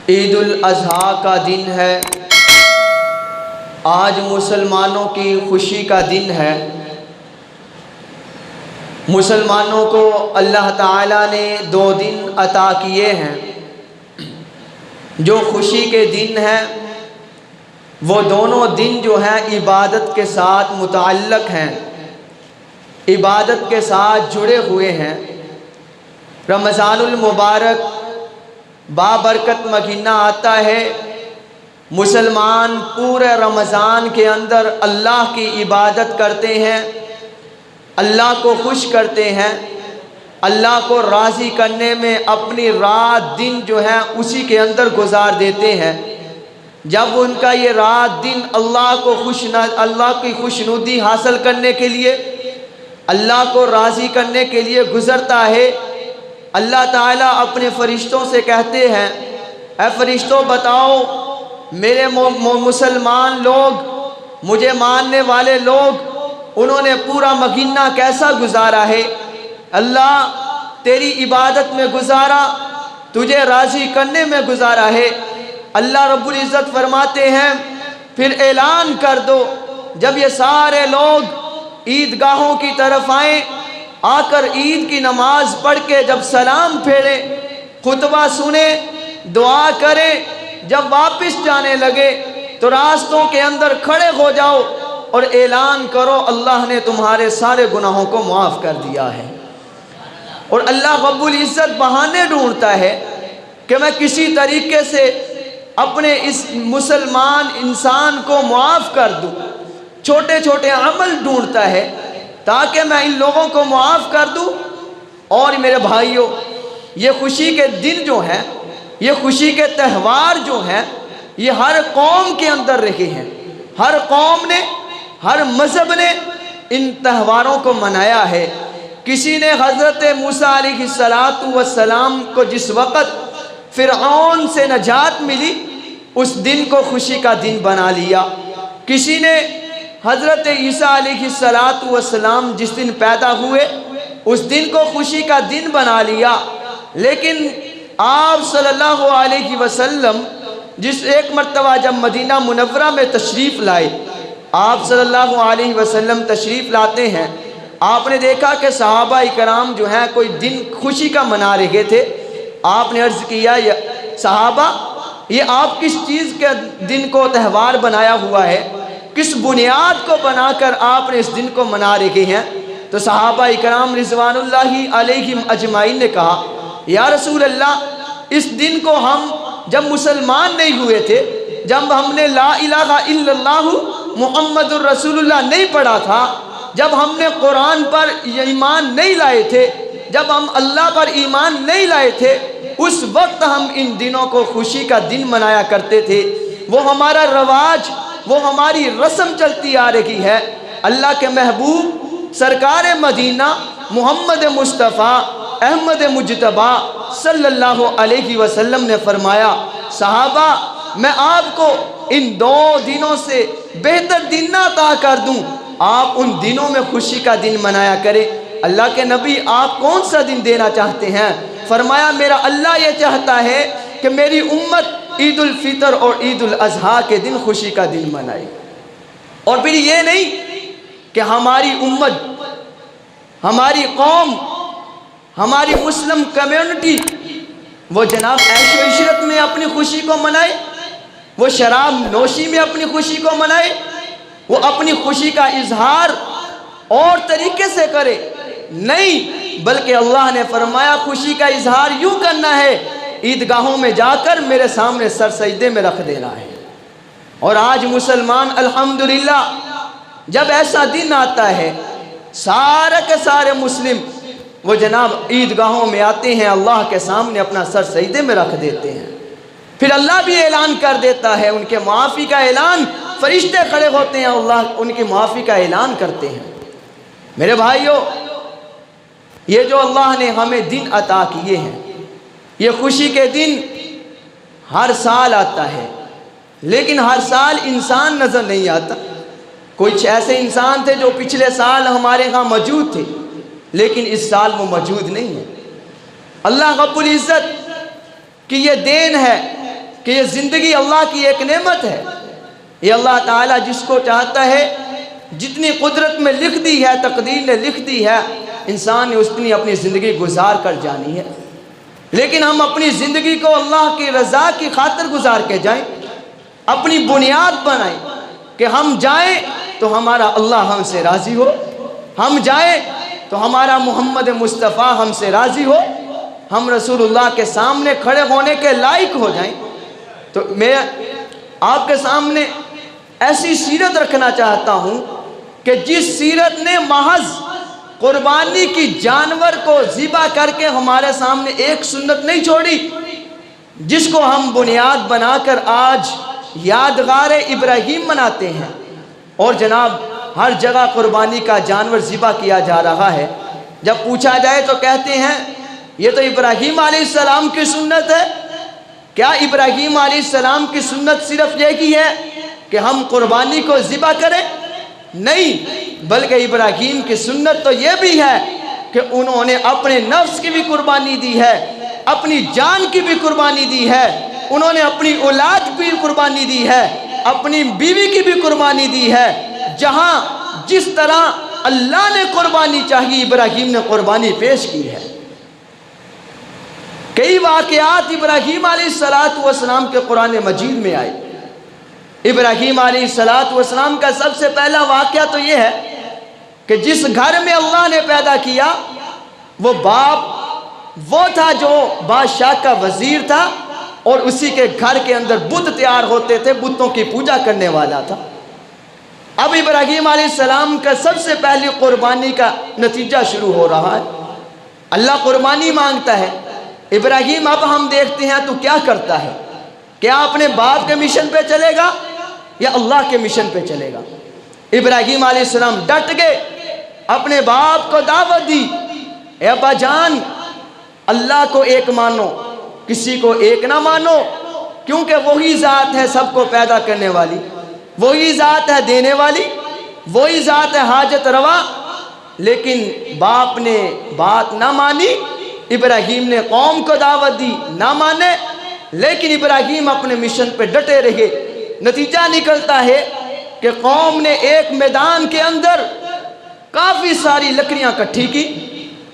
عید الاضحیٰ کا دن ہے، آج مسلمانوں کی خوشی کا دن ہے۔ مسلمانوں کو اللہ تعالیٰ نے 2 دن عطا کیے ہیں جو خوشی کے دن ہیں۔ وہ دونوں دن جو ہیں عبادت کے ساتھ متعلق ہیں، عبادت کے ساتھ جڑے ہوئے ہیں۔ رمضان المبارک بابرکت مہینہ آتا ہے، مسلمان پورے رمضان کے اندر اللہ کی عبادت کرتے ہیں، اللہ کو خوش کرتے ہیں، اللہ کو راضی کرنے میں اپنی رات دن جو ہے اسی کے اندر گزار دیتے ہیں۔ جب ان کا یہ رات دن اللہ کی خوشنودی حاصل کرنے کے لیے، اللہ کو راضی کرنے کے لیے گزرتا ہے، اللہ تعالیٰ اپنے فرشتوں سے کہتے ہیں، اے فرشتوں بتاؤ میرے مسلمان لوگ، مجھے ماننے والے لوگ، انہوں نے پورا مہینہ کیسا گزارا ہے؟ اللہ تیری عبادت میں گزارا، تجھے راضی کرنے میں گزارا ہے۔ اللہ رب العزت فرماتے ہیں پھر اعلان کر دو، جب یہ سارے لوگ عیدگاہوں کی طرف آئیں، آ کر عید کی نماز پڑھ کے جب سلام پھیریں، خطبہ سنیں، دعا کریں، جب واپس جانے لگے تو راستوں کے اندر کھڑے ہو جاؤ اور اعلان کرو اللہ نے تمہارے سارے گناہوں کو معاف کر دیا ہے۔ اور اللہ رب العزت بہانے ڈھونڈتا ہے کہ میں کسی طریقے سے اپنے اس مسلمان انسان کو معاف کر دوں، چھوٹے چھوٹے عمل ڈھونڈتا ہے تاکہ میں ان لوگوں کو معاف کر دوں۔ اور میرے بھائیوں، یہ خوشی کے دن جو ہیں، یہ خوشی کے تہوار جو ہیں، یہ ہر قوم کے اندر رہے ہیں۔ ہر قوم نے، ہر مذہب نے ان تہواروں کو منایا ہے۔ کسی نے حضرت موسیٰ علیہ السلام کو جس وقت فرعون سے نجات ملی، اس دن کو خوشی کا دن بنا لیا۔ کسی نے حضرت عیسیٰ علیہ السلام جس دن پیدا ہوئے، اس دن کو خوشی کا دن بنا لیا۔ لیکن آپ صلی اللہ علیہ وسلم جس ایک مرتبہ جب مدینہ منورہ میں تشریف لائے، آپ صلی اللہ علیہ وسلم تشریف لاتے ہیں، آپ نے دیکھا کہ صحابہ کرام جو ہیں کوئی دن خوشی کا منا رہے تھے۔ آپ نے عرض کیا، صحابہ یہ آپ کس چیز کے دن کو تہوار بنایا ہوا ہے؟ کس بنیاد کو بنا کر آپ نے اس دن کو منا رہے ہیں؟ تو صحابہ کرام رضوان اللہ علیہم اجمعین نے کہا، یا رسول اللہ، اس دن کو ہم جب مسلمان نہیں ہوئے تھے، جب ہم نے لا الہ الا اللہ محمد الرسول اللہ نہیں پڑھا تھا، جب ہم نے قرآن پر ایمان نہیں لائے تھے، جب ہم اللہ پر ایمان نہیں لائے تھے، اس وقت ہم ان دنوں کو خوشی کا دن منایا کرتے تھے۔ وہ ہمارا رواج، وہ ہماری رسم چلتی آ رہی ہے۔ اللہ کے محبوب سرکار مدینہ محمد مصطفیٰ احمد مجتبیٰ صلی اللہ علیہ وسلم نے فرمایا، صحابہ میں آپ کو ان 2 دنوں سے بہتر دن نہ عطا کر دوں، آپ ان دنوں میں خوشی کا دن منایا کریں۔ اللہ کے نبی آپ کون سا دن دینا چاہتے ہیں؟ فرمایا میرا اللہ یہ چاہتا ہے کہ میری امت عید الفطر اور عید الاضحیٰ کے دن خوشی کا دن منائے۔ اور پھر یہ نہیں کہ ہماری امت، ہماری قوم، ہماری مسلم کمیونٹی وہ جناب عیش و عشرت میں اپنی خوشی کو منائے، وہ شراب نوشی میں اپنی خوشی کو منائے، وہ اپنی خوشی کا اظہار اور طریقے سے کرے۔ نہیں، بلکہ اللہ نے فرمایا خوشی کا اظہار یوں کرنا ہے، عیدگاہوں میں جا کر میرے سامنے سر سجدے میں رکھ دینا ہے۔ اور آج مسلمان الحمدللہ جب ایسا دن آتا ہے، سارے کے سارے مسلم وہ جناب عیدگاہوں میں آتے ہیں، اللہ کے سامنے اپنا سر سجدے میں رکھ دیتے ہیں۔ پھر اللہ بھی اعلان کر دیتا ہے، ان کے معافی کا اعلان، فرشتے کھڑے ہوتے ہیں، اللہ ان کی معافی کا اعلان کرتے ہیں۔ میرے بھائیوں، یہ جو اللہ نے ہمیں دن عطا کیے ہیں، یہ خوشی کے دن ہر سال آتا ہے، لیکن ہر سال انسان نظر نہیں آتا۔ کچھ ایسے انسان تھے جو پچھلے سال ہمارے ہاں موجود تھے، لیکن اس سال وہ موجود نہیں ہے۔ اللہ رب العزت کی یہ دین ہے کہ یہ زندگی اللہ کی ایک نعمت ہے. یہ اللہ تعالیٰ جس کو چاہتا ہے، جتنی قدرت میں لکھ دی ہے، تقدیر نے لکھ دی ہے، انسان نے اتنی اپنی زندگی گزار کر جانی ہے. لیکن ہم اپنی زندگی کو اللہ کی رضا کی خاطر گزار کے جائیں، اپنی بنیاد بنائیں کہ ہم جائیں تو ہمارا اللہ ہم سے راضی ہو، ہم جائیں تو ہمارا محمد مصطفیٰ ہم سے راضی ہو، ہم رسول اللہ کے سامنے کھڑے ہونے کے لائق ہو جائیں. تو میں آپ کے سامنے ایسی سیرت رکھنا چاہتا ہوں کہ جس سیرت نے محض قربانی کی جانور کو ذبح کر کے ہمارے سامنے ایک سنت نہیں چھوڑی، جس کو ہم بنیاد بنا کر آج یادگار ابراہیم مناتے ہیں. اور جناب ہر جگہ قربانی کا جانور ذبح کیا جا رہا ہے. جب پوچھا جائے تو کہتے ہیں یہ تو ابراہیم علیہ السلام کی سنت ہے. کیا ابراہیم علیہ السلام کی سنت صرف یہی ہے کہ ہم قربانی کو ذبح کریں؟ نہیں، بلکہ ابراہیم کی سنت تو یہ بھی ہے کہ انہوں نے اپنے نفس کی بھی قربانی دی ہے، اپنی جان کی بھی قربانی دی ہے، انہوں نے اپنی اولاد کی بھی قربانی دی ہے، اپنی بیوی کی بھی قربانی دی ہے. جہاں جس طرح اللہ نے قربانی چاہی ابراہیم نے قربانی پیش کی ہے. کئی واقعات ابراہیم علیہ السلام کے قرآن مجید میں آئے. ابراہیم علیہ السلام کا سب سے پہلا واقعہ تو یہ ہے کہ جس گھر میں اللہ نے پیدا کیا وہ باپ وہ تھا جو بادشاہ کا وزیر تھا، اور اسی کے گھر کے اندر بت تیار ہوتے تھے، بتوں کی پوجا کرنے والا تھا. اب ابراہیم علیہ السلام کا سب سے پہلی قربانی کا نتیجہ شروع ہو رہا ہے. اللہ قربانی مانگتا ہے. ابراہیم اب ہم دیکھتے ہیں تو کیا کرتا ہے. کیا اپنے باپ کے مشن پہ چلے گا یا اللہ کے مشن پہ چلے گا؟ ابراہیم علیہ السلام ڈٹ گئے، اپنے باپ کو دعوت دی، اے ابا جان اللہ کو ایک مانو، کسی کو ایک نہ مانو، کیونکہ وہی ذات ہے سب کو پیدا کرنے والی، وہی ذات ہے دینے والی، وہی ذات ہے حاجت روا. لیکن باپ نے بات نہ مانی. ابراہیم نے قوم کو دعوت دی، نہ مانے، لیکن ابراہیم اپنے مشن پہ ڈٹے رہے. نتیجہ نکلتا ہے کہ قوم نے ایک میدان کے اندر کافی ساری لکڑیاں اکٹھی کی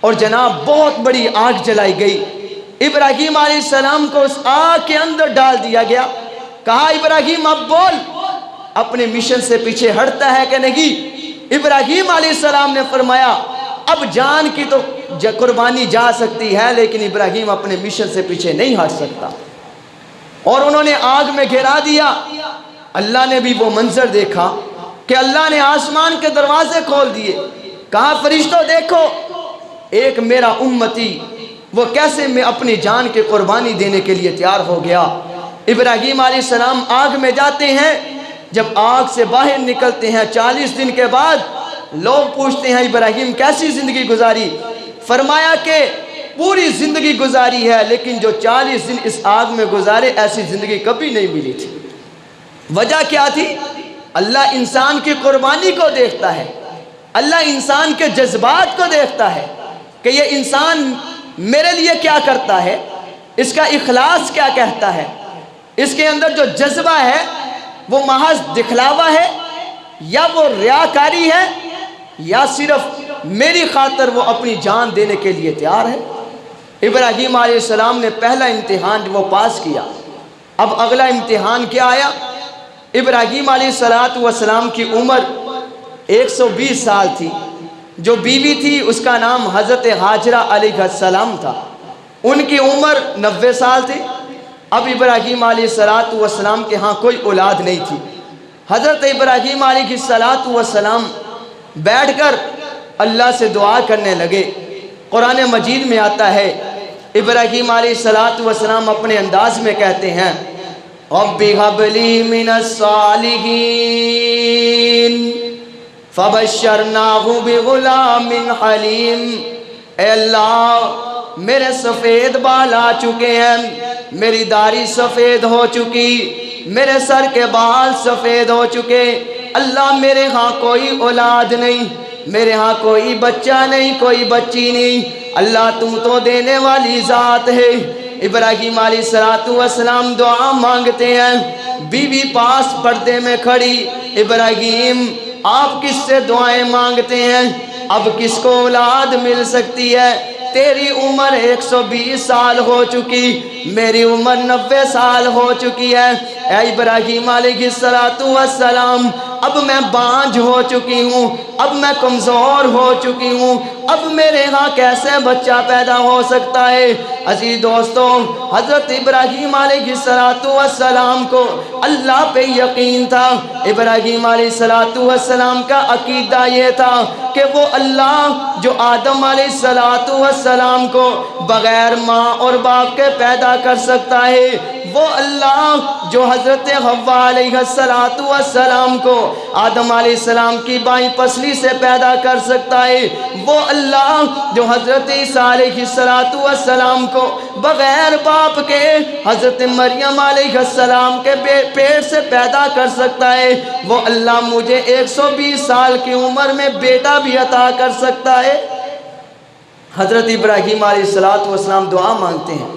اور جناب بہت بڑی آگ جلائی گئی. ابراہیم علیہ السلام کو اس آگ کے اندر ڈال دیا گیا. کہا ابراہیم اب بول، اپنے مشن سے پیچھے ہٹتا ہے کہ نہیں؟ ابراہیم علیہ السلام نے فرمایا اب جان کی تو قربانی جا سکتی ہے، لیکن ابراہیم اپنے مشن سے پیچھے نہیں ہٹ سکتا. اور انہوں نے آگ میں گرا دیا. اللہ نے بھی وہ منظر دیکھا کہ اللہ نے آسمان کے دروازے کھول دیے. کہا فرشتوں دیکھو ایک میرا امتی وہ کیسے میں اپنی جان کی قربانی دینے کے لیے تیار ہو گیا. ابراہیم علیہ السلام آگ میں جاتے ہیں. جب آگ سے باہر نکلتے ہیں 40 دن کے بعد لوگ پوچھتے ہیں ابراہیم کیسی زندگی گزاری؟ فرمایا کہ پوری زندگی گزاری ہے، لیکن جو 40 دن اس آگ میں گزارے ایسی زندگی کبھی نہیں ملی تھی. وجہ کیا تھی؟ اللہ انسان کی قربانی کو دیکھتا ہے، اللہ انسان کے جذبات کو دیکھتا ہے کہ یہ انسان میرے لیے کیا کرتا ہے، اس کا اخلاص کیا کہتا ہے، اس کے اندر جو جذبہ ہے وہ محض دکھلاوا ہے یا وہ ریاکاری ہے یا صرف میری خاطر وہ اپنی جان دینے کے لیے تیار ہے. ابراہیم علیہ السلام نے پہلا امتحان وہ پاس کیا. اب اگلا امتحان کیا آیا؟ ابراہیم علیہ السلام کی عمر 120 سال تھی. جو بیوی تھی اس کا نام حضرت ہاجرہ علیہ السلام تھا، ان کی عمر 90 سال تھی. اب ابراہیم علیہ السلام کے ہاں کوئی اولاد نہیں تھی. حضرت ابراہیم علیہ السلام بیٹھ کر اللہ سے دعا کرنے لگے. قرآن مجید میں آتا ہے ابراہیم علیہ السلام اپنے انداز میں کہتے ہیں رب هب لي من الصالحين فبشرناه بغلام حلیم. اے اللہ میرے سفید بال آ چکے ہیں، میری داڑھی سفید ہو چکی، میرے سر کے بال سفید ہو چکے. اللہ میرے ہاں کوئی اولاد نہیں، میرے ہاں کوئی بچہ نہیں، کوئی بچی نہیں. اللہ تم تو دینے والی ذات ہے، ابراہیم علیہ السلام دعا مانگتے ہیں، بیوی پاس پردے میں کھڑی، ابراہیم آپ کس سے دعائیں مانگتے ہیں؟ اب کس کو اولاد مل سکتی ہے؟ تیری عمر 120 سال ہو چکی، میری عمر 90 سال ہو چکی ہے، اے ابراہیم علیہ السلام اب میں بانجھ ہو چکی ہوں، اب میں کمزور ہو چکی ہوں، اب میرے ہاں کیسے بچہ پیدا ہو سکتا ہے؟ عزیز دوستوں، حضرت ابراہیم علیہ السلام کو اللہ پہ یقین تھا۔ ابراہیم علیہ السلام کا عقیدہ یہ تھا کہ وہ اللہ جو آدم علیہ السلام کو بغیر ماں اور باپ کے پیدا کر سکتا ہے، وہ اللہ جو حضرت حوا علیہ السلام کو آدم علیہ السلام کی بائیں پسلی سے پیدا کر سکتا ہے، وہ اللہ جو حضرت عیسیٰ علیہ السلام کو بغیر باپ کے حضرت مریم علیہ السلام کے پیٹ سے پیدا کر سکتا ہے، وہ اللہ مجھے 120 سال کی عمر میں بیٹا بھی عطا کر سکتا ہے۔ حضرت ابراہیم علیہ السلام دعا مانگتے ہیں،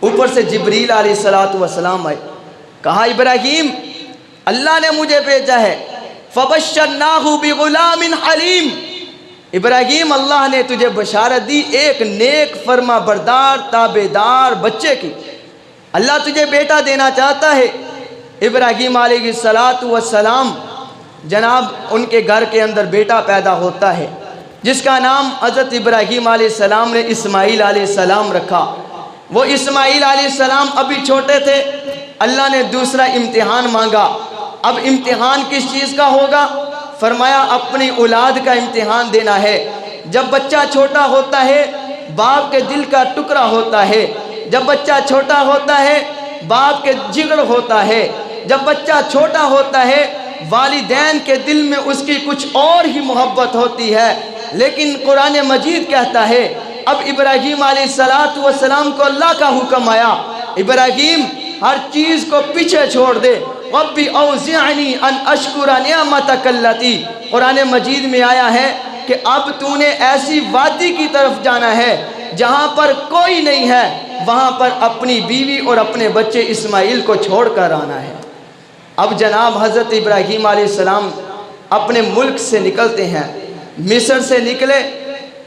اوپر سے جبریل علیہ السلام آئے، کہا ابراہیم اللہ نے مجھے بھیجا ہے، فَبَشَّرْنَاهُ بِغُلَامٍ حَلِيمٍ، ابراہیم اللہ نے تجھے بشارت دی ایک نیک فرما بردار تابعدار بچے کی، اللہ تجھے بیٹا دینا چاہتا ہے۔ ابراہیم علیہ السلام جناب ان کے گھر کے اندر بیٹا پیدا ہوتا ہے جس کا نام حضرت ابراہیم علیہ السلام نے اسماعیل علیہ السلام رکھا۔ وہ اسماعیل علیہ السلام ابھی چھوٹے تھے، اللہ نے دوسرا امتحان مانگا۔ اب امتحان کس چیز کا ہوگا؟ فرمایا اپنی اولاد کا امتحان دینا ہے۔ جب بچہ چھوٹا ہوتا ہے باپ کے دل کا ٹکڑا ہوتا ہے، جب بچہ چھوٹا ہوتا ہے باپ کے جگر ہوتا ہے، جب بچہ چھوٹا ہوتا ہے والدین کے دل میں اس کی کچھ اور ہی محبت ہوتی ہے، لیکن قرآن مجید کہتا ہے اب ابراہیم علیہ السلام کو اللہ کا حکم آیا، ابراہیم ہر چیز کو پیچھے چھوڑ دے، رَبِّ أَوْزِعْنِي أَنْ أَشْكُرَ نِعْمَتَكَ الَّتِي، قرآن مجید میں آیا ہے کہ اب تو نے ایسی وادی کی طرف جانا ہے جہاں پر کوئی نہیں ہے، وہاں پر اپنی بیوی اور اپنے بچے اسماعیل کو چھوڑ کر آنا ہے۔ اب جناب حضرت ابراہیم علیہ السلام اپنے ملک سے نکلتے ہیں، مصر سے نکلے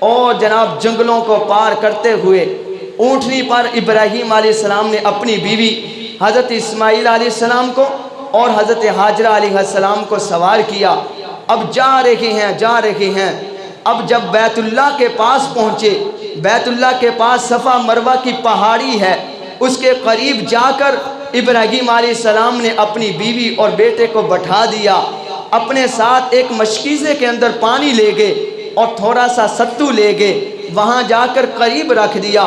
اور جناب جنگلوں کو پار کرتے ہوئے اونٹنی پر ابراہیم علیہ السلام نے اپنی بیوی حضرت اسماعیل علیہ السلام کو اور حضرت حاجرہ علیہ السلام کو سوار کیا۔ اب جا رہے ہیں، اب جب بیت اللہ کے پاس پہنچے، بیت اللہ کے پاس صفا مروہ کی پہاڑی ہے، اس کے قریب جا کر ابراہیم علیہ السلام نے اپنی بیوی اور بیٹے کو بٹھا دیا، اپنے ساتھ ایک مشکیزے کے اندر پانی لے گئے اور تھوڑا سا ستو لے گئے، وہاں جا کر قریب رکھ دیا۔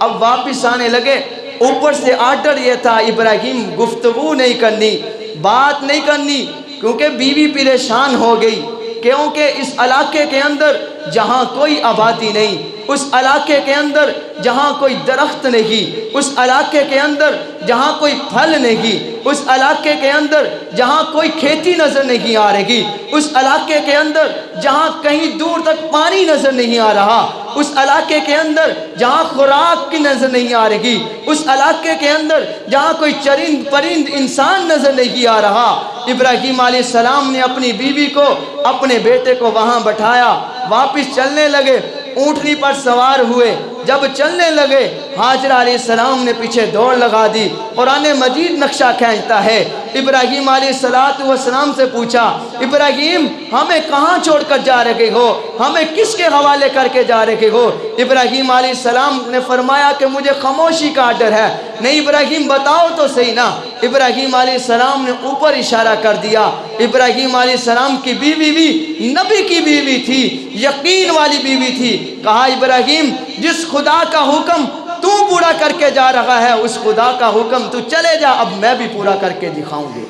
اب واپس آنے لگے، اوپر سے آرڈر یہ تھا ابراہیم گفتگو نہیں کرنی، بات نہیں کرنی، کیونکہ بیوی پریشان ہو گئی، کیونکہ اس علاقے کے اندر جہاں کوئی آبادی نہیں، اس علاقے کے اندر جہاں کوئی درخت نہیں، اس علاقے کے اندر جہاں کوئی پھل نہیں، اس علاقے کے اندر جہاں کوئی کھیتی نظر نہیں آ رہی، اس علاقے کے اندر جہاں کہیں دور تک پانی نظر نہیں آ رہا، اس علاقے کے اندر جہاں خوراک کی نظر نہیں آ رہی، اس علاقے کے اندر جہاں کوئی چرند پرند انسان نظر نہیں آ رہا، ابراہیم علیہ السلام نے اپنی بیوی کو اپنے بیٹے کو وہاں بٹھایا، واپس چلنے لگے، اونٹنی پر سوار ہوئے، جب چلنے لگے حاجرہ علیہ السلام نے پیچھے دوڑ لگا دی۔ قرآن مجید نقشہ کھینچتا ہے، ابراہیم علیہ السلام سے پوچھا ابراہیم ہمیں کہاں چھوڑ کر جا رہے ہو، ہمیں کس کے حوالے کر کے جا رہے ہو؟ ابراہیم علیہ السلام نے فرمایا کہ مجھے خاموشی کا آرڈر ہے۔ نہیں ابراہیم بتاؤ تو صحیح نا۔ ابراہیم علیہ السلام نے اوپر اشارہ کر دیا۔ ابراہیم علیہ السلام کی بیوی بھی نبی کی بیوی تھی، یقین والی بیوی تھی۔ کہا ابراہیم جس خدا کا حکم تو پورا کر کے جا رہا ہے اس خدا کا حکم تو چلے جا، اب میں بھی پورا کر کے دکھاؤں گی۔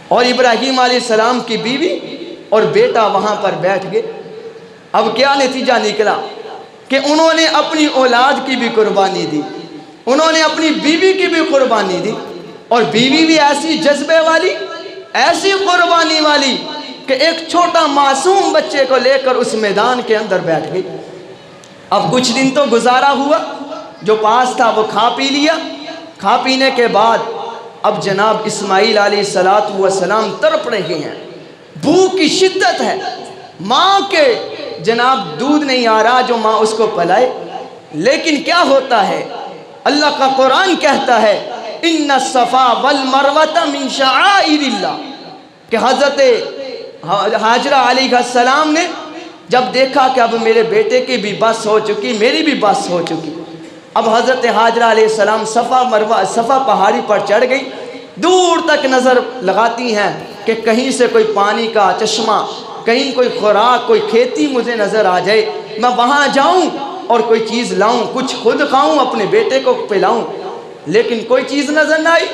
اور ابراہیم علیہ السلام کی بیوی اور بیٹا وہاں پر بیٹھ گئے۔ اب کیا نتیجہ نکلا کہ انہوں نے اپنی اولاد کی بھی قربانی دی، انہوں نے اپنی بیوی کی بھی قربانی دی، اور بیوی بھی ایسی جذبے والی، ایسی قربانی والی کہ ایک چھوٹا معصوم بچے کو لے کر اس میدان کے اندر بیٹھ گئی۔ اب کچھ دن تو گزارا ہوا، جو پاس تھا وہ کھا پی لیا۔ کھا پینے کے بعد اب جناب اسماعیل علیہ السلام تڑپ رہے ہیں، بھوک کی شدت ہے، ماں کے جناب دودھ نہیں آ رہا جو ماں اس کو پلائے۔ لیکن کیا ہوتا ہے، اللہ کا قرآن کہتا ہے ان الصفا والمروہ من شعائر اللہ، کہ حضرت ہاجرہ علیہ السلام نے جب دیکھا کہ اب میرے بیٹے کی بھی بس ہو چکی، میری بھی بس ہو چکی، اب حضرت ہاجرہ علیہ السلام صفا پہاڑی پر چڑھ گئی، دور تک نظر لگاتی ہیں کہ کہیں سے کوئی پانی کا چشمہ، کہیں کوئی خوراک، کوئی کھیتی مجھے نظر آ جائے، میں وہاں جاؤں اور کوئی چیز لاؤں، کچھ خود کھاؤں، اپنے بیٹے کو پلاؤں، لیکن کوئی چیز نظر نہ آئی۔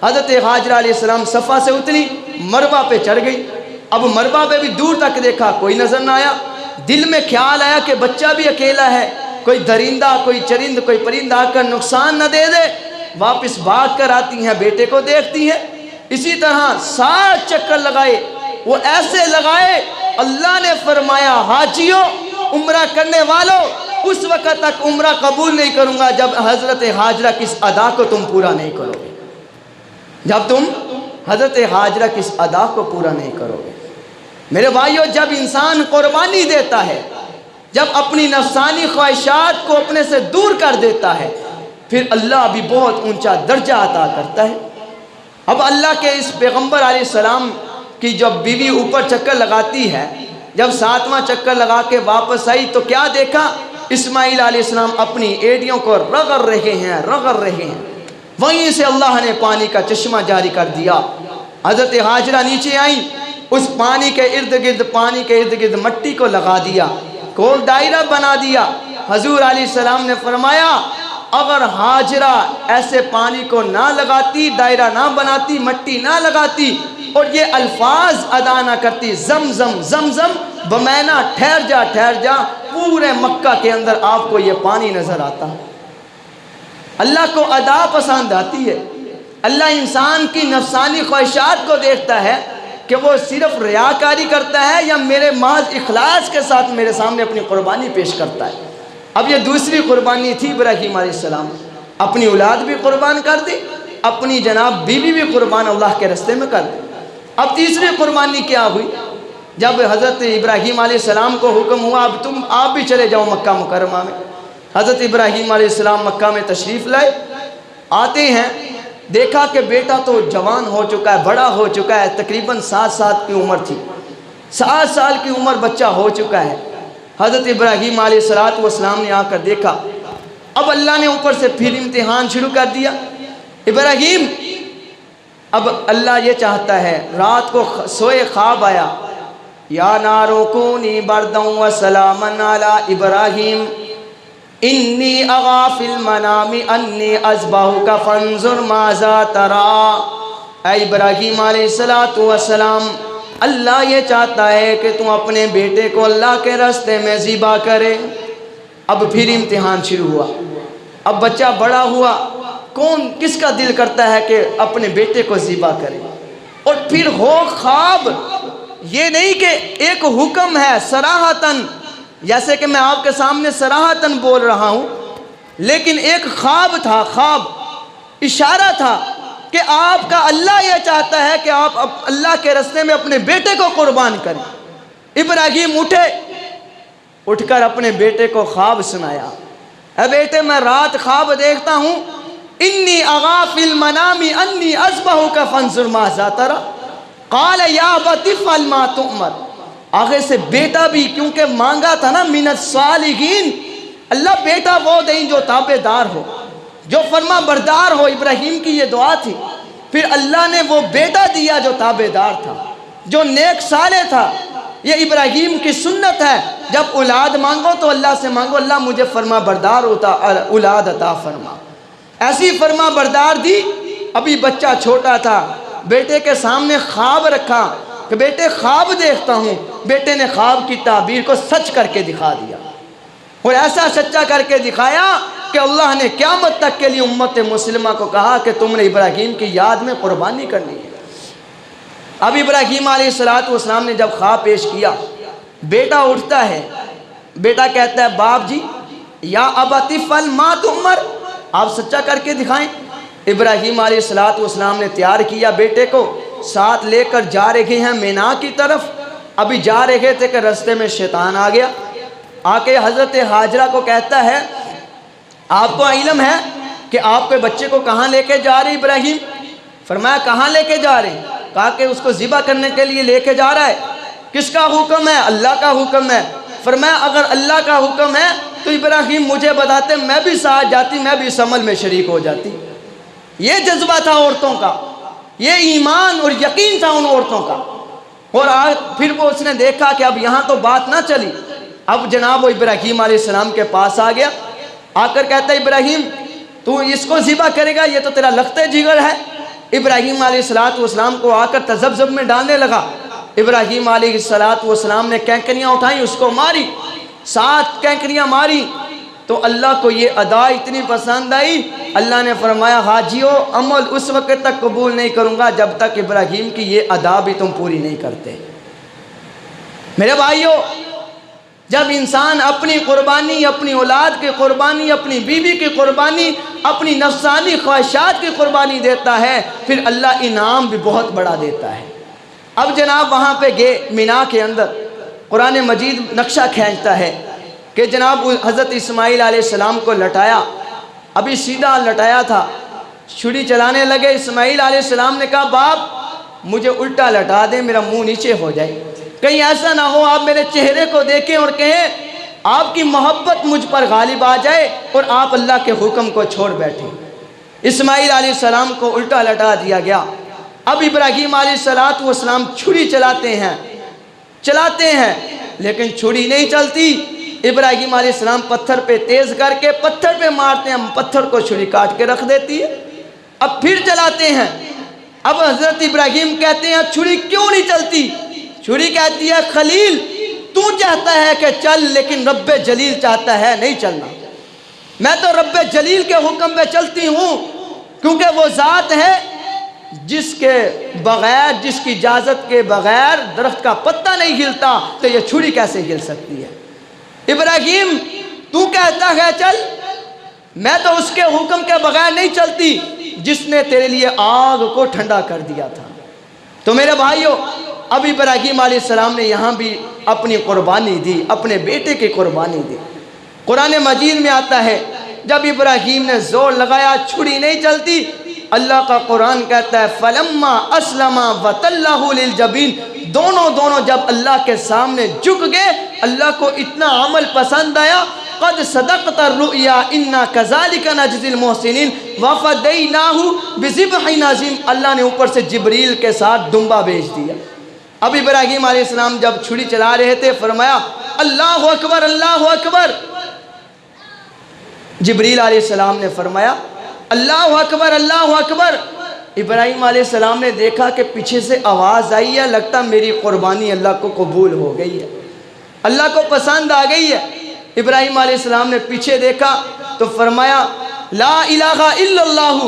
حضرت ہاجرہ علیہ السلام صفا سے اتری، مروہ پہ چڑھ گئی، اب مروہ پہ بھی دور تک دیکھا کوئی نظر نہ آیا، دل میں خیال آیا کہ بچہ بھی اکیلا ہے، کوئی درندہ، کوئی چرند، کوئی پرند آ کر نقصان نہ دے دے، واپس بھاگ کر آتی ہیں، بیٹے کو دیکھتی ہیں۔ اسی طرح 7 چکر لگائے، وہ ایسے لگائے، اللہ نے فرمایا حاجیوں، عمرہ کرنے والوں، اس وقت تک عمرہ قبول نہیں کروں گا جب حضرت ہاجرہ کی اس ادا کو تم پورا نہیں کرو گے، جب تم حضرت ہاجرہ کی اس ادا کو پورا نہیں کرو گے۔ میرے بھائیو، جب انسان قربانی دیتا ہے، جب اپنی نفسانی خواہشات کو اپنے سے دور کر دیتا ہے، پھر اللہ بھی بہت اونچا درجہ عطا کرتا ہے۔ اب اللہ کے اس پیغمبر علیہ السلام کی جب بیوی اوپر چکر لگاتی ہے، جب 7واں چکر لگا کے واپس آئی تو کیا دیکھا، اسماعیل علیہ السلام اپنی ایڑیوں کو رگڑ رہے ہیں، وہیں سے اللہ نے پانی کا چشمہ جاری کر دیا۔ حضرت ہاجرہ نیچے آئیں، اس پانی کے ارد گرد مٹی کو لگا دیا، گول دائرہ بنا دیا۔ حضور علیہ السلام نے فرمایا اگر ہاجرہ ایسے پانی کو نہ لگاتی، دائرہ نہ بناتی، مٹی نہ لگاتی اور یہ الفاظ ادا نہ کرتی، زمزم زمزم بمینا ٹھہر جا، پورے مکہ کے اندر آپ کو یہ پانی نظر آتا ہے۔ اللہ کو ادا پسند آتی ہے۔ اللہ انسان کی نفسانی خواہشات کو دیکھتا ہے کہ وہ صرف ریاکاری کرتا ہے یا میرے محض اخلاص کے ساتھ میرے سامنے اپنی قربانی پیش کرتا ہے۔ اب یہ دوسری قربانی تھی ابراہیم علیہ السلام، اپنی اولاد بھی قربان کر دی، اپنی جناب بیوی بھی قربان اللہ کے راستے میں کر دی۔ اب تیسری قربانی کیا ہوئی، جب حضرت ابراہیم علیہ السلام کو حکم ہوا اب آپ بھی چلے جاؤ مکہ مکرمہ میں۔ حضرت ابراہیم علیہ السلام مکہ میں تشریف لائے، آتے ہیں، دیکھا کہ بیٹا تو جوان ہو چکا ہے، بڑا ہو چکا ہے، تقریباً 7 سال کی عمر تھی، 7 سال کی عمر بچہ ہو چکا ہے۔ حضرت ابراہیم علیہ السلام نے آ کر دیکھا، اب اللہ نے اوپر سے پھر امتحان شروع کر دیا۔ ابراہیم، اب اللہ یہ چاہتا ہے، رات کو سوئے خواب آیا، یا نارو کونی برداً و سلاماً علی ابراہیم انی اغا فی المنام انی اذبحک فانظر ماذا تری۔ اے ابراہیم علیہ السلام، اللہ یہ چاہتا ہے کہ تم اپنے بیٹے کو اللہ کے راستے میں ذبح کرے۔ اب پھر امتحان شروع ہوا، اب بچہ بڑا ہوا، کس کا دل کرتا ہے کہ اپنے بیٹے کو ذبح کرے؟ اور پھر ہو خواب، یہ نہیں کہ ایک حکم ہے صراحتاً، جیسے کہ میں آپ کے سامنے صراحتاً بول رہا ہوں، لیکن ایک خواب تھا، خواب اشارہ تھا کہ آپ کا اللہ یہ چاہتا ہے کہ آپ اللہ کے راستے میں اپنے بیٹے کو قربان کریں۔ ابراہیم اٹھ کر اپنے بیٹے کو خواب سنایا، اے بیٹے میں رات خواب دیکھتا ہوں، انی اغا فی المنام انی اذبحک فانظر ماذا تری، قال یا ابت افعل ما تؤمر۔ آگے سے بیٹا بھی کیونکہ مانگا تھا نا، من الصالحین، اللہ بیٹا وہ دیں جو تابع دار ہو، جو فرما بردار ہو۔ ابراہیم کی یہ دعا تھی، پھر اللہ نے وہ بیٹا دیا جو تابع دار تھا، جو نیک صالح تھا۔ یہ ابراہیم کی سنت ہے، جب اولاد مانگو تو اللہ سے مانگو اللہ مجھے فرما بردار ہوتا اولاد عطا فرما۔ ایسی فرما بردار دی۔ ابھی بچہ چھوٹا تھا، بیٹے کے سامنے خواب رکھا کہ بیٹے خواب دیکھتا ہوں، بیٹے نے خواب کی تعبیر کو سچ کر کے دکھا دیا، اور ایسا سچا کر کے دکھایا کہ اللہ نے قیامت تک کے لیے امت مسلمہ کو کہا کہ تم نے ابراہیم کی یاد میں قربانی کرنی ہے۔ اب ابراہیم علیہ السلام نے جب خواب پیش کیا، بیٹا اٹھتا ہے، بیٹا کہتا ہے باپ جی یا ابت افعل ما تؤمر، آپ سچا کر کے دکھائیں۔ ابراہیم علیہ السلام نے تیار کیا بیٹے کو، ساتھ لے کر جا رہے ہیں مینا کی طرف۔ ابھی جا رہے تھے کہ رستے میں شیطان آ گیا، آ کے حضرت ہاجرہ کو کہتا ہے آپ کو علم ہے کہ آپ کے بچے کو کہاں لے کے جا رہے ابراہیم؟ فرمایا کہاں لے کے جا رہے؟ کہا کہ اس کو ذبح کرنے کے لیے لے کے جا رہا ہے۔ کس کا حکم ہے؟ اللہ کا حکم ہے۔ فرمایا اگر اللہ کا حکم ہے تو ابراہیم مجھے بتاتے، میں بھی ساتھ جاتی، میں بھی اس عمل میں شریک ہو جاتی۔ یہ جذبہ تھا عورتوں کا، یہ ایمان اور یقین تھا ان عورتوں کا۔ اور پھر وہ اس نے دیکھا کہ اب یہاں تو بات نہ چلی، اب جناب وہ ابراہیم علیہ السلام کے پاس آ گیا، آ کر کہتا ہے ابراہیم تو اس کو ذبح کرے گا؟ یہ تو تیرا لخت جگر ہے۔ ابراہیم علیہ السلام کو آ کر تذبذب میں ڈالنے لگا۔ ابراہیم علیہ السلام نے کینکریاں اٹھائیں، اس کو ماری، 7 کینکریاں ماری۔ تو اللہ کو یہ ادا اتنی پسند آئی، اللہ نے فرمایا حاجیو عمل اس وقت تک قبول نہیں کروں گا جب تک ابراہیم کی یہ ادا بھی تم پوری نہیں کرتے۔ میرے بھائیو، جب انسان اپنی قربانی، اپنی اولاد کی قربانی، اپنی بیوی کی قربانی، اپنی نفسانی خواہشات کی قربانی دیتا ہے، پھر اللہ انعام بھی بہت بڑا دیتا ہے۔ اب جناب وہاں پہ گئے مینا کے اندر، قرآن مجید نقشہ کھینچتا ہے کہ جناب حضرت اسماعیل علیہ السلام کو لٹایا، ابھی سیدھا لٹایا تھا، چھری چلانے لگے۔ اسماعیل علیہ السلام نے کہا باپ مجھے الٹا لٹا دیں، میرا منہ نیچے ہو جائے، کہیں ایسا نہ ہو آپ میرے چہرے کو دیکھیں اور کہیں آپ کی محبت مجھ پر غالب آ جائے اور آپ اللہ کے حکم کو چھوڑ بیٹھیں۔ اسماعیل علیہ السلام کو الٹا لٹا دیا گیا۔ اب ابراہیم علیہ السلام چھری چلاتے ہیں لیکن چھری نہیں چلتی۔ ابراہیم علیہ السلام پتھر پہ تیز کر کے پتھر پہ مارتے ہیں، پتھر کو چھری کاٹ کے رکھ دیتی ہے۔ اب پھر چلاتے ہیں، اب حضرت ابراہیم کہتے ہیں چھری کیوں نہیں چلتی؟ چھری کہتی ہے خلیل تو چاہتا ہے کہ چل، لیکن رب جلیل چاہتا ہے نہیں چلنا۔ میں تو رب جلیل کے حکم پہ چلتی ہوں، کیونکہ وہ ذات ہے جس کے بغیر، جس کی اجازت کے بغیر درخت کا پتا نہیں ہلتا، تو یہ چھری کیسے ہل سکتی ہے؟ ابراہیم تو کہتا ہے چل، میں تو اس کے حکم کے بغیر نہیں چلتی جس نے تیرے لیے آگ کو ٹھنڈا کر دیا تھا۔ تو میرے بھائیو، اب ابراہیم علیہ السلام نے یہاں بھی اپنی قربانی دی، اپنے بیٹے کی قربانی دی۔ قرآن مجید میں آتا ہے جب ابراہیم نے زور لگایا چھری نہیں چلتی، اللہ کا قرآن کہتا ہے فلما اسلما وتلہ للجبین، دونوں جب اللہ کے سامنے جھک گئے، اللہ کو اتنا عمل پسند آیا۔ قد صدقت الرؤیا انا کذالک نجزی المحسنین وفدیناہ بذبح عظیم، اللہ نے اوپر سے جبریل کے ساتھ دمبا بھیج دیا۔ اب ابراہیم علیہ السلام جب چھری چلا رہے تھے، فرمایا اللہ اکبر اللہ اکبر۔ جبریل علیہ السلام نے فرمایا اللہ اکبر اللہ اکبر۔ ابراہیم علیہ السلام نے دیکھا کہ پیچھے سے آواز آئی ہے، لگتا میری قربانی اللہ کو قبول ہو گئی ہے، اللہ کو پسند آ گئی ہے۔ ابراہیم علیہ السلام نے پیچھے دیکھا تو فرمایا لا الہ الا اللہ۔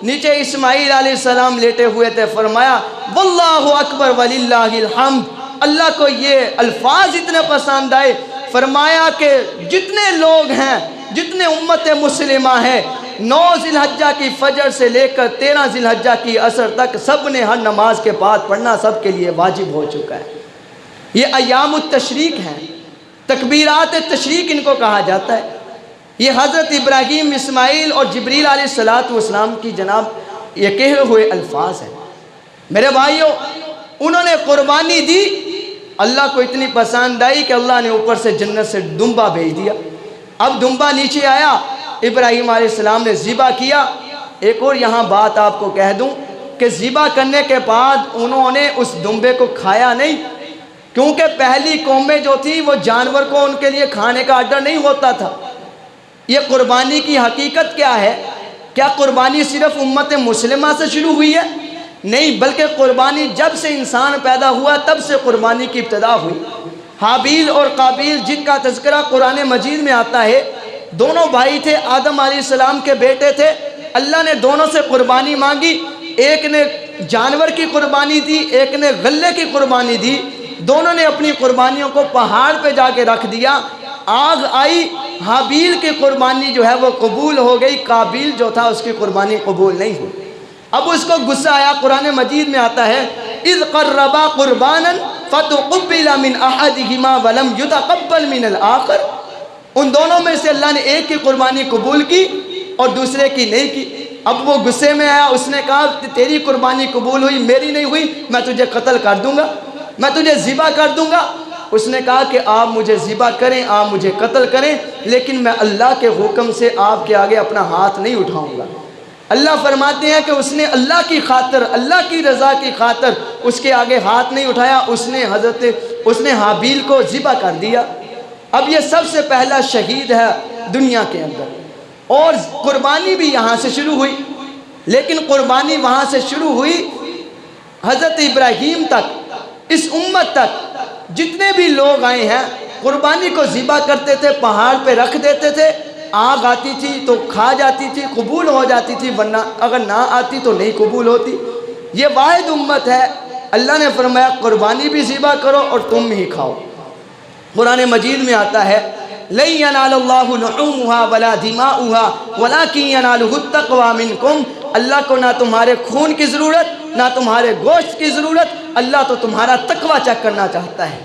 نیچے اسماعیل علیہ السلام لیٹے ہوئے تھے، فرمایا واللہ اکبر وللہ الحمد۔ اللہ کو یہ الفاظ اتنے پسند آئے، فرمایا کہ جتنے لوگ ہیں، جتنے امت مسلمہ ہیں، 9 ذی الحجہ کی فجر سے لے کر 13 ذی الحجہ کی عصر تک سب نے ہر نماز کے بعد پڑھنا سب کے لیے واجب ہو چکا ہے۔ یہ ایام التشریق ہیں، تکبیرات تشریق ان کو کہا جاتا ہے۔ یہ حضرت ابراہیم، اسماعیل اور جبریل علیہ السلام کی جناب یہ کہے ہوئے الفاظ ہیں۔ میرے بھائیوں، انہوں نے قربانی دی، اللہ کو اتنی پسند آئی کہ اللہ نے اوپر سے جنت سے دمبا بھیج دیا۔ اب دمبا نیچے آیا، ابراہیم علیہ السلام نے ذبح کیا۔ ایک اور یہاں بات آپ کو کہہ دوں کہ ذبح کرنے کے بعد انہوں نے اس دمبے کو کھایا نہیں، کیونکہ پہلی قومیں جو تھی وہ جانور کو ان کے لیے کھانے کا آرڈر نہیں ہوتا تھا۔ یہ قربانی کی حقیقت کیا ہے؟ کیا قربانی صرف امت مسلمہ سے شروع ہوئی ہے؟ نہیں، بلکہ قربانی جب سے انسان پیدا ہوا تب سے قربانی کی ابتدا ہوئی۔ حابیل اور قابیل جن کا تذکرہ قرآن مجید میں آتا ہے، دونوں بھائی تھے، آدم علیہ السلام کے بیٹے تھے۔ اللہ نے دونوں سے قربانی مانگی، ایک نے جانور کی قربانی دی، ایک نے غلے کی قربانی دی۔ دونوں نے اپنی قربانیوں کو پہاڑ پہ جا کے رکھ دیا، آگ آئی، حابیل کی قربانی جو ہے وہ قبول ہو گئی، قابیل جو تھا اس کی قربانی قبول نہیں ہوئی۔ اب اس کو غصہ آیا، قرآن مجید میں آتا ہے اذ قربا قربانا فتقبل من احدهما ولم يتقبل من الاخر، ان دونوں میں سے اللہ نے ایک کی قربانی قبول کی اور دوسرے کی نہیں کی۔ اب وہ غصے میں آیا، اس نے کہا تیری قربانی قبول ہوئی، میری نہیں ہوئی، میں تجھے قتل کر دوں گا، میں تجھے ذبح کر دوں گا۔ اس نے کہا کہ آپ مجھے ذبح کریں، آپ مجھے قتل کریں، لیکن میں اللہ کے حکم سے آپ کے آگے اپنا ہاتھ نہیں اٹھاؤں گا۔ اللہ فرماتے ہیں کہ اس نے اللہ کی خاطر، اللہ کی رضا کی خاطر اس کے آگے ہاتھ نہیں اٹھایا، اس نے حابیل کو ذبح کر دیا۔ اب یہ سب سے پہلا شہید ہے دنیا کے اندر، اور قربانی بھی یہاں سے شروع ہوئی، لیکن قربانی وہاں سے شروع ہوئی حضرت ابراہیم تک، اس امت تک جتنے بھی لوگ آئے ہیں قربانی کو ذبح کرتے تھے، پہاڑ پہ رکھ دیتے تھے، آگ آتی تھی تو کھا جاتی تھی، قبول ہو جاتی تھی، ورنہ اگر نہ آتی تو نہیں قبول ہوتی۔ یہ واحد امت ہے، اللہ نے فرمایا قربانی بھی ذبح کرو اور تم ہی کھاؤ۔ قرآن مجید میں آتا ہے لَن يَنَالَ اللَّهُ لُحُومُهَا وَلَا دِمَاؤُهَا وَلَكِنْ يَنَالُهُ التَّقْوَى مِنْكُمْ، اللہ کو نہ تمہارے خون کی ضرورت نہ تمہارے گوشت کی ضرورت، اللہ تو تمہارا تقوی چیک کرنا چاہتا ہے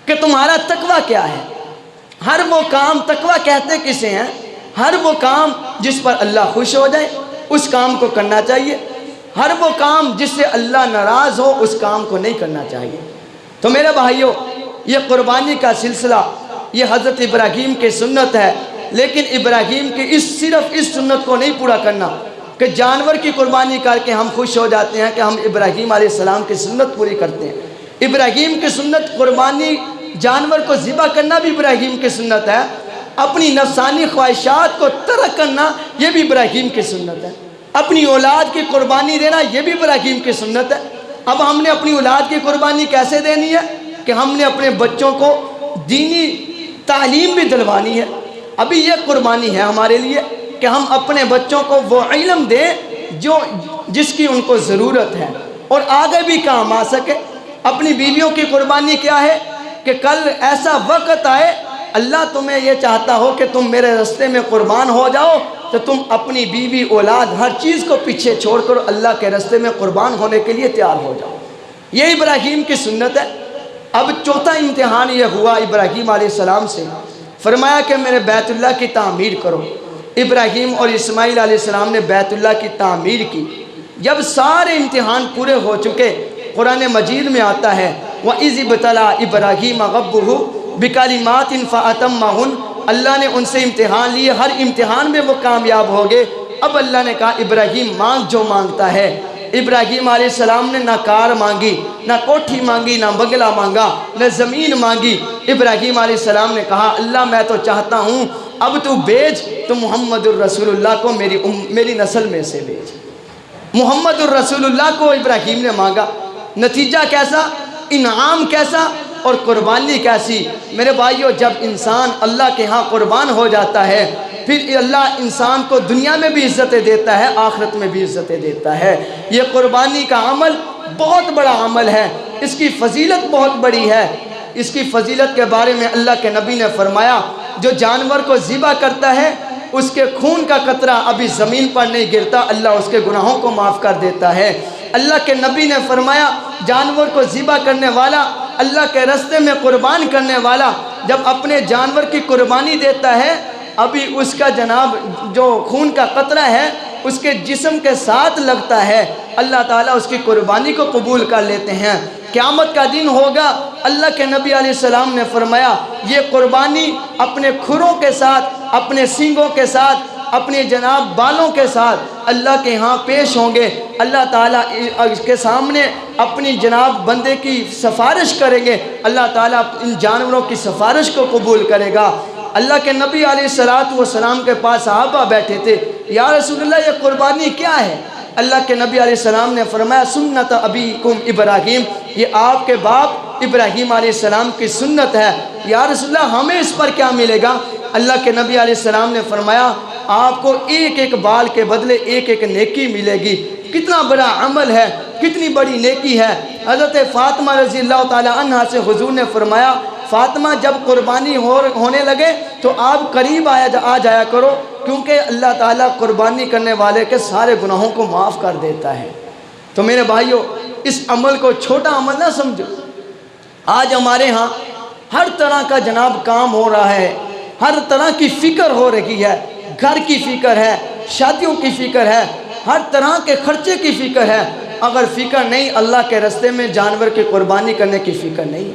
کہ تمہارا تقوی کیا ہے۔ ہر وہ کام، تقوی کہتے کسے ہیں؟ ہر وہ کام جس پر اللہ خوش ہو جائے اس کام کو کرنا چاہیے، ہر وہ کام جس سے اللہ ناراض ہو اس کام کو نہیں کرنا چاہیے۔ تو میرے بھائیوں، یہ قربانی کا سلسلہ یہ حضرت ابراہیم کی سنت ہے، لیکن ابراہیم کی صرف اس سنت کو نہیں پورا کرنا کہ جانور کی قربانی کر کے ہم خوش ہو جاتے ہیں کہ ہم ابراہیم علیہ السلام کی سنت پوری کرتے ہیں۔ ابراہیم کی سنت قربانی جانور کو ذبح کرنا بھی ابراہیم کی سنت ہے، اپنی نفسانی خواہشات کو ترک کرنا یہ بھی ابراہیم کی سنت ہے، اپنی اولاد کی قربانی دینا یہ بھی ابراہیم کی سنت ہے۔ اب ہم نے اپنی اولاد کی قربانی کیسے دینی ہے کہ ہم نے اپنے بچوں کو دینی تعلیم بھی دلوانی ہے۔ ابھی یہ قربانی ہے ہمارے لیے کہ ہم اپنے بچوں کو وہ علم دیں جس کی ان کو ضرورت ہے اور آگے بھی کام آ سکے۔ اپنی بیویوں کی قربانی کیا ہے کہ کل ایسا وقت آئے اللہ تمہیں یہ چاہتا ہو کہ تم میرے راستے میں قربان ہو جاؤ تو تم اپنی بیوی اولاد ہر چیز کو پیچھے چھوڑ کر اللہ کے راستے میں قربان ہونے کے لیے تیار ہو جاؤ۔ یہ ابراہیم کی سنت ہے۔ اب چوتھا امتحان یہ ہوا ابراہیم علیہ السلام سے، فرمایا کہ میرے بیت اللہ کی تعمیر کرو۔ ابراہیم اور اسماعیل علیہ السلام نے بیت اللہ کی تعمیر کی۔ جب سارے امتحان پورے ہو چکے، قرآن مجید میں آتا ہے وَإِذِ ابْتَلَىٰ إِبْرَاهِيمَ رَبُّهُ بِكَلِمَاتٍ فَأَتَمَّهُنَّ، اللہ نے ان سے امتحان لیے، ہر امتحان میں وہ کامیاب ہو گئے۔ اب اللہ نے کہا ابراہیم مانگ جو مانگتا ہے۔ ابراہیم علیہ السلام نے نہ کار مانگی، نہ کوٹھی مانگی، نہ بنگلہ مانگا، نہ زمین مانگی۔ ابراہیم علیہ السلام نے کہا اللہ میں تو چاہتا ہوں اب تو بھیج تو محمد الرسول اللہ کو میری نسل میں سے بھیج۔ محمد الرسول اللہ کو ابراہیم نے مانگا۔ نتیجہ کیسا، انعام کیسا اور قربانی کیسی۔ میرے بھائیو، جب انسان اللہ کے ہاں قربان ہو جاتا ہے پھر اللہ انسان کو دنیا میں بھی عزتیں دیتا ہے، آخرت میں بھی عزتیں دیتا ہے۔ یہ قربانی کا عمل بہت بڑا عمل ہے، اس کی فضیلت بہت بڑی ہے۔ اس کی فضیلت کے بارے میں اللہ کے نبی نے فرمایا جو جانور کو ذبح کرتا ہے اس کے خون کا قطرہ ابھی زمین پر نہیں گرتا، اللہ اس کے گناہوں کو معاف کر دیتا ہے۔ اللہ کے نبی نے فرمایا جانور کو ذبح کرنے والا، اللہ کے راستے میں قربان کرنے والا جب اپنے جانور کی قربانی دیتا ہے ابھی اس کا جناب جو خون کا قطرہ ہے اس کے جسم کے ساتھ لگتا ہے، اللہ تعالیٰ اس کی قربانی کو قبول کر لیتے ہیں۔ قیامت کا دن ہوگا، اللہ کے نبی علیہ السلام نے فرمایا یہ قربانی اپنے کھروں کے ساتھ، اپنے سینگوں کے ساتھ، اپنے جناب بالوں کے ساتھ اللہ کے ہاں پیش ہوں گے۔ اللہ تعالیٰ اس کے سامنے اپنی جناب بندے کی سفارش کریں گے، اللہ تعالیٰ ان جانوروں کی سفارش کو قبول کرے گا۔ اللہ کے نبی علیہ السلام کے پاس صحابہ بیٹھے تھے، یا رسول اللہ یہ قربانی کیا ہے؟ اللہ کے نبی علیہ السلام نے فرمایا سنت ابیکم ابراہیم، یہ آپ کے باپ ابراہیم علیہ السلام کی سنت ہے۔ یا رسول اللہ ہمیں اس پر کیا ملے گا؟ اللہ کے نبی علیہ السلام نے فرمایا آپ کو ایک ایک بال کے بدلے ایک ایک نیکی ملے گی۔ کتنا بڑا عمل ہے، کتنی بڑی نیکی ہے۔ حضرت فاطمہ رضی اللہ تعالی عنہ سے حضور نے فرمایا فاطمہ جب قربانی ہونے لگے تو آپ قریب آ جایا کرو، کیونکہ اللہ تعالیٰ قربانی کرنے والے کے سارے گناہوں کو معاف کر دیتا ہے۔ تو میرے بھائیو، اس عمل کو چھوٹا عمل نہ سمجھو۔ آج ہمارے ہاں ہر طرح کا جناب کام ہو رہا ہے، ہر طرح کی فکر ہو رہی ہے، گھر کی فکر ہے، شادیوں کی فکر ہے، ہر طرح کے خرچے کی فکر ہے، اگر فکر نہیں اللہ کے راستے میں جانور کی قربانی کرنے کی فکر نہیں،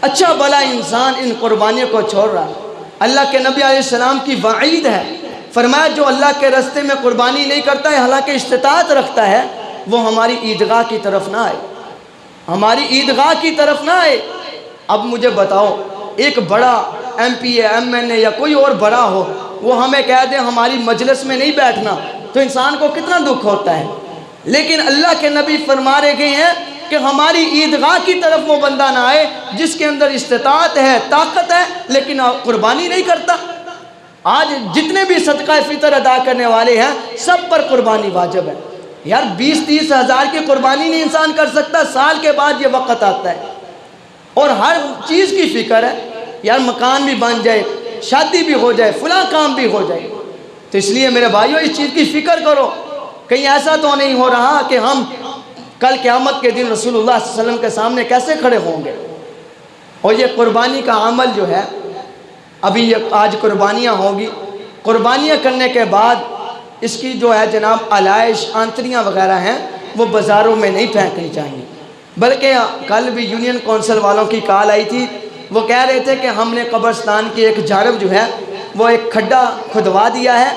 اچھا بھلا انسان ان قربانیوں کو چھوڑ رہا ہے۔ اللہ کے نبی علیہ السلام کی وعید ہے، فرمایا جو اللہ کے راستے میں قربانی نہیں کرتا ہے، حالانکہ استطاعت رکھتا ہے، وہ ہماری عیدگاہ کی طرف نہ آئے، ہماری عیدگاہ کی طرف نہ آئے۔ اب مجھے بتاؤ، ایک بڑا ایم پی اے، ایم این اے یا کوئی اور بڑا ہو، وہ ہمیں کہہ دے ہماری مجلس میں نہیں بیٹھنا، تو انسان کو کتنا دکھ ہوتا ہے۔ لیکن اللہ کے نبی فرما رہے ہیں کہ ہماری عیدگاہ کی طرف وہ بندہ نہ آئے جس کے اندر استطاعت ہے، طاقت ہے، لیکن قربانی نہیں کرتا۔ آج جتنے بھی صدقہ فطر ادا کرنے والے ہیں، سب پر قربانی واجب ہے۔ یار 20-30 ہزار کی قربانی نہیں انسان کر سکتا، سال کے بعد یہ وقت آتا ہے، اور ہر چیز کی فکر ہے، یار مکان بھی بن جائے، شادی بھی ہو جائے، فلاں کام بھی ہو جائے۔ تو اس لیے میرے بھائیو، اس چیز کی فکر کرو، کہیں ایسا تو نہیں ہو رہا کہ ہم کل قیامت کے دن رسول اللہ صلی اللہ علیہ وسلم کے سامنے کیسے کھڑے ہوں گے۔ اور یہ قربانی کا عمل جو ہے، ابھی آج قربانیاں ہوگی، قربانیاں کرنے کے بعد اس کی جو ہے جناب علائش آنتریاں وغیرہ ہیں، وہ بازاروں میں نہیں پھینکنی چاہیے، بلکہ کل بھی یونین کونسل والوں کی کال آئی تھی، وہ کہہ رہے تھے کہ ہم نے قبرستان کی ایک جانب جو ہے وہ ایک کھڈا کھدوا دیا ہے،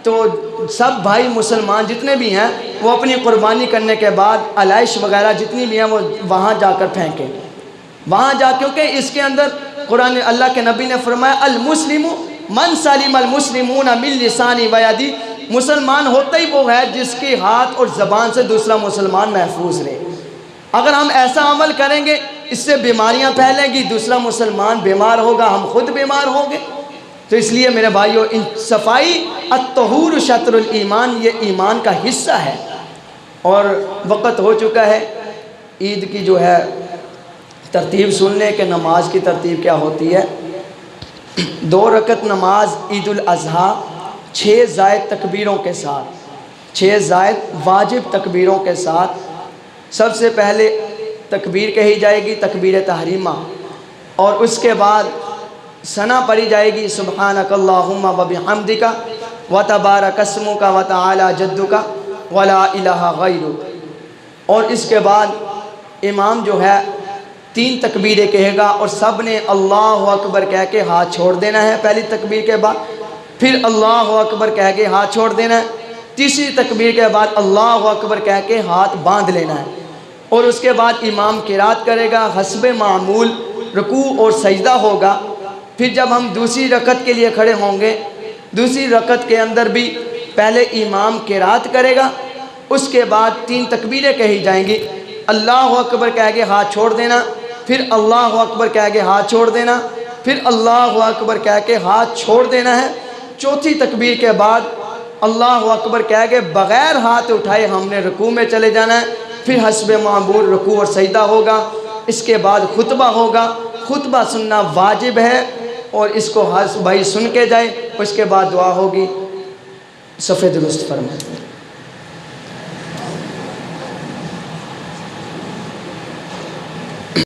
تو سب بھائی مسلمان جتنے بھی ہیں وہ اپنی قربانی کرنے کے بعد علائش وغیرہ جتنی بھی ہیں وہ وہاں جا کر پھینکیں، وہاں جا، کیونکہ اس کے اندر قرآن اللہ کے نبی نے فرمایا المسلم من سلم المسلمون من لسانی و یدی، مسلمان ہوتا ہی وہ ہے جس کے ہاتھ اور زبان سے دوسرا مسلمان محفوظ رہے۔ اگر ہم ایسا عمل کریں گے، اس سے بیماریاں پھیلیں گی، دوسرا مسلمان بیمار ہوگا، ہم خود بیمار ہوں گے۔ تو اس لیے میرے بھائیو، صفائی الطہور شطر الایمان، یہ ایمان کا حصہ ہے۔ اور وقت ہو چکا ہے، عید کی جو ہے ترتیب سن لیں کہ نماز کی ترتیب کیا ہوتی ہے۔ 2 رکعت نماز عید الاضحیٰ 6 زائد تکبیروں کے ساتھ، 6 زائد واجب تکبیروں کے ساتھ۔ سب سے پہلے تکبیر کہی جائے گی، تکبیر تحریمہ، اور اس کے بعد ثنا پڑھی جائے گی، سبحانک اللہم و بحمدک و تبارک اسمک و تعالی جدک و لا الہ غیرک۔ اور اس کے بعد امام جو ہے 3 تکبیریں کہے گا، اور سب نے اللہ اکبر کہہ کے ہاتھ چھوڑ دینا ہے پہلی تکبیر کے بعد، پھر اللہ اکبر کہہ کے ہاتھ چھوڑ دینا ہے، تیسری تکبیر کے بعد اللہ اکبر کہہ کے ہاتھ باندھ لینا ہے، اور اس کے بعد امام قرات کرے گا، حسب معمول رکوع اور سجدہ ہوگا۔ پھر جب ہم دوسری رکعت کے لیے کھڑے ہوں گے، دوسری رکعت کے اندر بھی پہلے امام قرات کرے گا، اس کے بعد 3 تکبیریں کہی جائیں گی، اللہ اکبر کہہ کے ہاتھ چھوڑ دینا، پھر اللہ اکبر کہہ کے ہاتھ چھوڑ دینا، پھر اللہ اکبر کہہ کے ہاتھ چھوڑ دینا ہے۔ چوتھی تکبیر کے بعد اللہ اکبر کہہ کے بغیر ہاتھ اٹھائے ہم نے رکوع میں چلے جانا ہے، پھر حسب معمول رکوع اور سجدہ ہوگا۔ اس کے بعد خطبہ ہوگا، خطبہ سننا واجب ہے، اور اس کو ہر بھائی سن کے جائے، اس کے بعد دعا ہوگی۔ صف درست فرمائیں۔